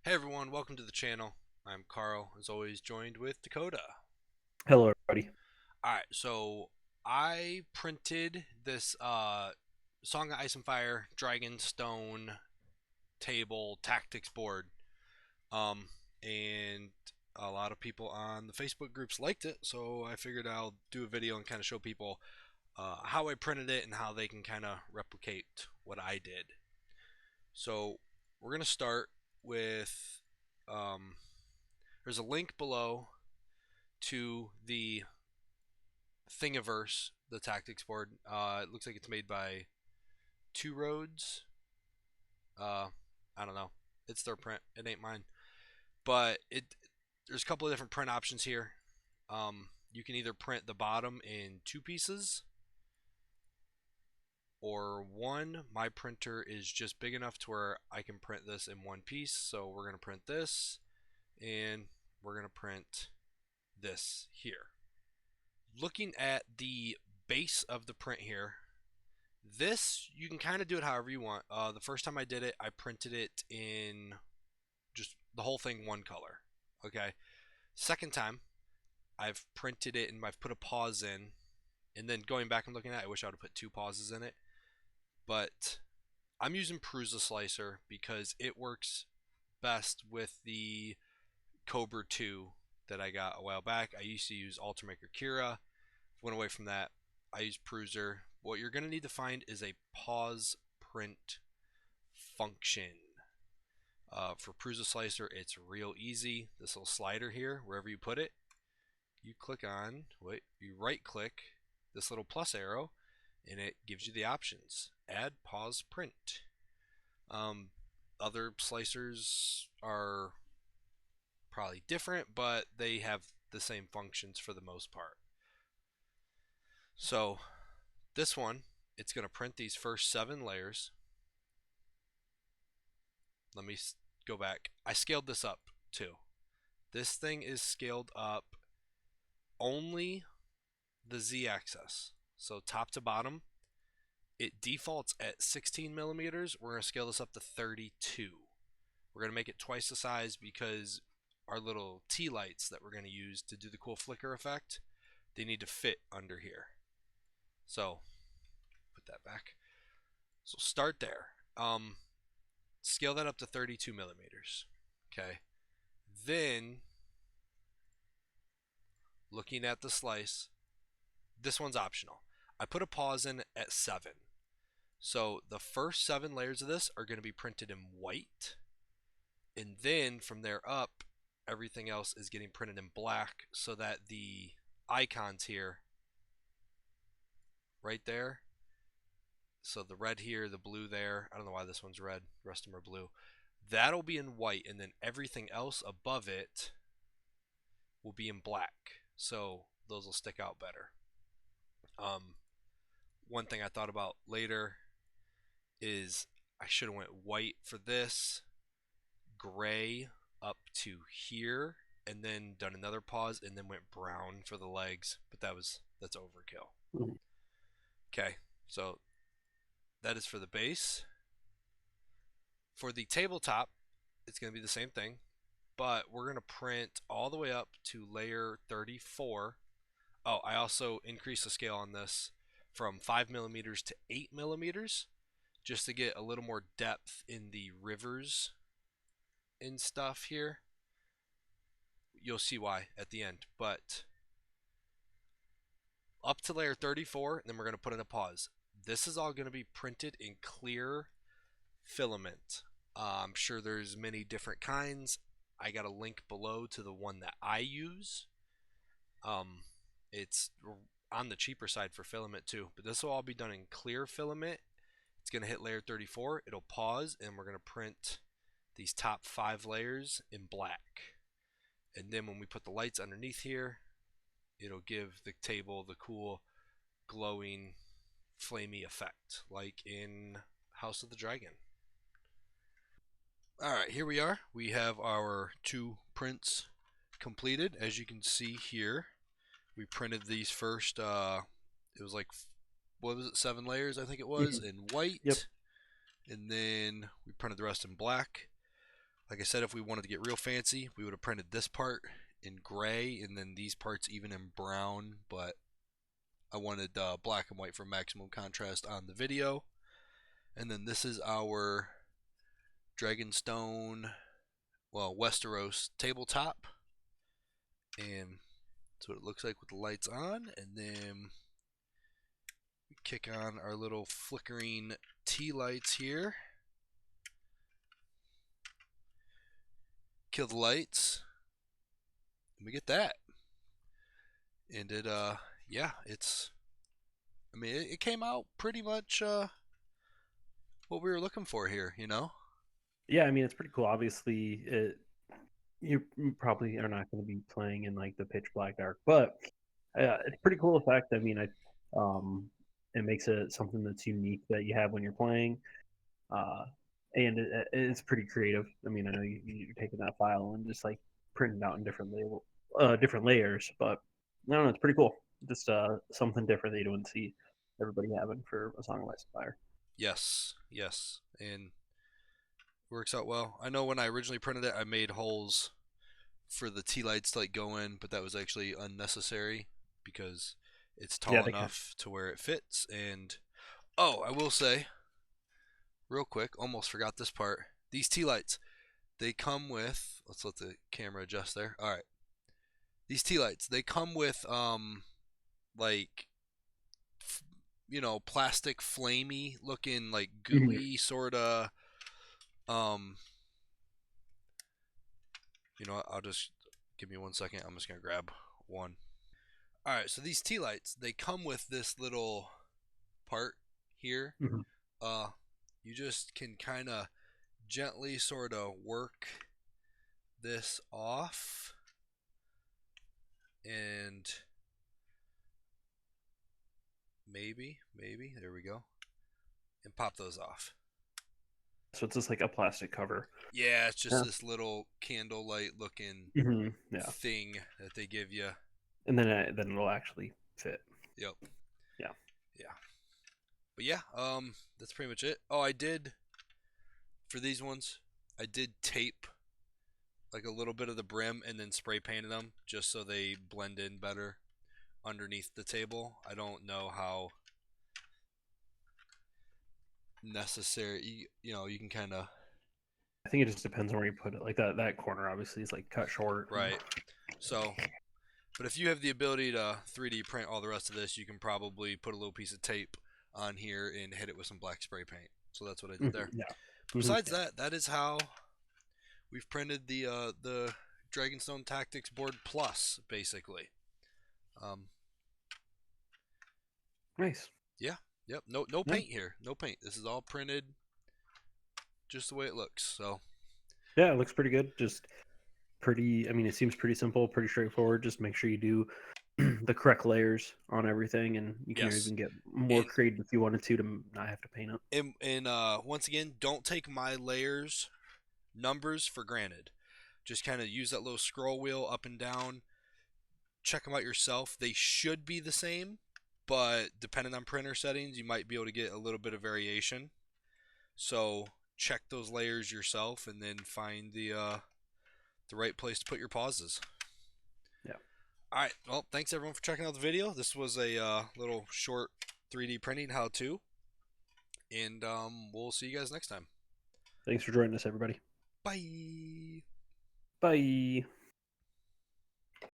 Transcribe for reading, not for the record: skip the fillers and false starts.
Hey everyone, welcome to the channel. I'm Carl, as always, joined with Dakota. Hello, everybody. Alright, so I printed this Song of Ice and Fire DragonStone Table Tactics Board. Um, and a lot of people on the Facebook groups liked it, so I figured I'll do a video and kind of show people how I printed it and how they can kind of replicate what I did. So we're going to start with um, there's a link below to the Thingiverse, the tactics board. It looks like it's made by Two Roads. Uh, I don't know. It's their print. It ain't mine. But there's a couple of different print options here. You can either print the bottom in two pieces or one. My printer is just big enough to where I can print this in one piece. So we're going to print this and we're going to print this here. Looking at the base of the print here, this you can kind of do it however you want. The first time I did it, I printed it in just the whole thing one color. Okay. Second time, I've printed it and I've put a pause in, and then going back and looking at it, I wish I would have put two pauses in it. But I'm using Prusa Slicer because it works best with the Cobra 2 that I got a while back. I used to use Ultimaker Kira, went away from that. I use Pruser. What you're going to need to find is a pause print function. For Prusa Slicer, it's real easy. This little slider here, wherever you put it, you click on, you right click this little plus arrow, and it gives you the options. Add pause print. Um, Other slicers are probably different, but they have the same functions for the most part. So this one, it's going to print these first 7 layers. Let me go back. I scaled this up too. This thing is scaled up only the z-axis. So top to bottom, it defaults at 16 millimeters. We're going to scale this up to 32. We're going to make it twice the size because our little T lights that we're going to use to do the cool flicker effect, they need to fit under here. So put that back. So start there. Scale that up to 32 millimeters. Okay. Then looking at the slice, this one's optional. I put a pause in at 7. So the first 7 layers of this are going to be printed in white. And then from there up, everything else is getting printed in black so that the icons here, right there, so the red here, the blue there, I don't know why this one's red, the rest of them are blue, that'll be in white, and then everything else above it will be in black. So those will stick out better. Um, One thing I thought about later is I should have went white for this, gray up to here, and then done another pause, and then went brown for the legs. But that's overkill. Mhm. Okay, so that is for the base. For the tabletop, it's going to be the same thing, but we're going to print all the way up to layer 34. Oh, I also increased the scale on this from 5 millimeters to 8 millimeters just to get a little more depth in the rivers and stuff here. You'll see why at the end, but up to layer 34, and then we're going to put in a pause. This is all going to be printed in clear filament. I'm sure there's many different kinds. I got a link below to the one that I use. It's on the cheaper side for filament too, but this will all be done in clear filament. It's going to hit layer 34. It'll pause, and we're going to print these top 5 layers in black. And then when we put the lights underneath here, it'll give the table the cool glowing flamey effect like in House of the Dragon. Alright, here we are. We have our 2 prints completed. As you can see here, we printed these first, it was like, what was it, 7 layers I think it was, Mhm. in Yep. white. And then we printed the rest in black. Like I said, if we wanted to get real fancy, we would have printed this part in gray and then these parts even in brown, but I wanted black and white for maximum contrast on the video. And then this is our Dragonstone, well, Westeros tabletop. And that's what it looks like with the lights on. And then we kick on our little flickering tea lights here. Kill the lights. And we get that. And it, yeah, it's, I mean, it came out pretty much what we were looking for here, you know? Yeah, I mean it's pretty cool. Obviously, you probably are not going to be playing in like the pitch black dark, but it's pretty cool effect. I mean, it makes it something that's unique that you have when you're playing, uh, and it's pretty creative. I mean, I know you're taking that file and just like printing it out in different layers, but I don't know, it's pretty cool. Just something different that you don't see everybody having for a Song of Ice and Fire. Yes, yes. And works out well. I know when I originally printed it, I made holes for the tea lights to like go in, but that was actually unnecessary because it's Yeah, tall they can. enough to where it fits. And oh, I will say, real quick, almost forgot this part. These tea lights, they come with. Let's let the camera adjust there. All right, these tea lights, they come with like plastic flamey looking like Mhm. gooey sort of um I'll just give me 1 second. I'm just gonna grab one. All right, so these tea lights, they come with this little part here. Mhm. Uh, you just can kind of gently sort of work this off, and maybe there we go, and pop those off. So it's just like a plastic cover. Yeah, it's just Yeah. this little candlelight looking Yeah, thing that they give you. and then it'll actually fit. Yep. Yeah. Yeah. But yeah, that's pretty much it. Oh, I did for these ones. I did tape like a little bit of the brim and then spray painted them just so they blend in better underneath the table. I don't know how necessary you can kind of I think it just depends on where you put it. Like that corner obviously is like cut short. right. So, but if you have the ability to 3D print all the rest of this, you can probably put a little piece of tape on here and hit it with some black spray paint. So that's what I did there. Yeah. Besides that, that is how we've printed the DragonStone Tactics Board Plus basically. Um, Nice. yeah, yep. No Yeah. paint here. No paint. This is all printed just the way it looks. So Yeah, it looks pretty good. Just pretty. I mean, it seems pretty simple, pretty straightforward. Just make sure you do the correct layers on everything, and you can yes, even get more and creative if you wanted to not have to paint it. once again, don't take my layers numbers for granted. Just kind of use that little scroll wheel up and down. Check them out yourself. They should be the same, but depending on printer settings, you might be able to get a little bit of variation. So check those layers yourself, and then find the right place to put your pauses. Yeah. All right. Well, thanks everyone for checking out the video. This was a little short 3D printing how-to, and we'll see you guys next time. Thanks for joining us, everybody. Bye. Bye.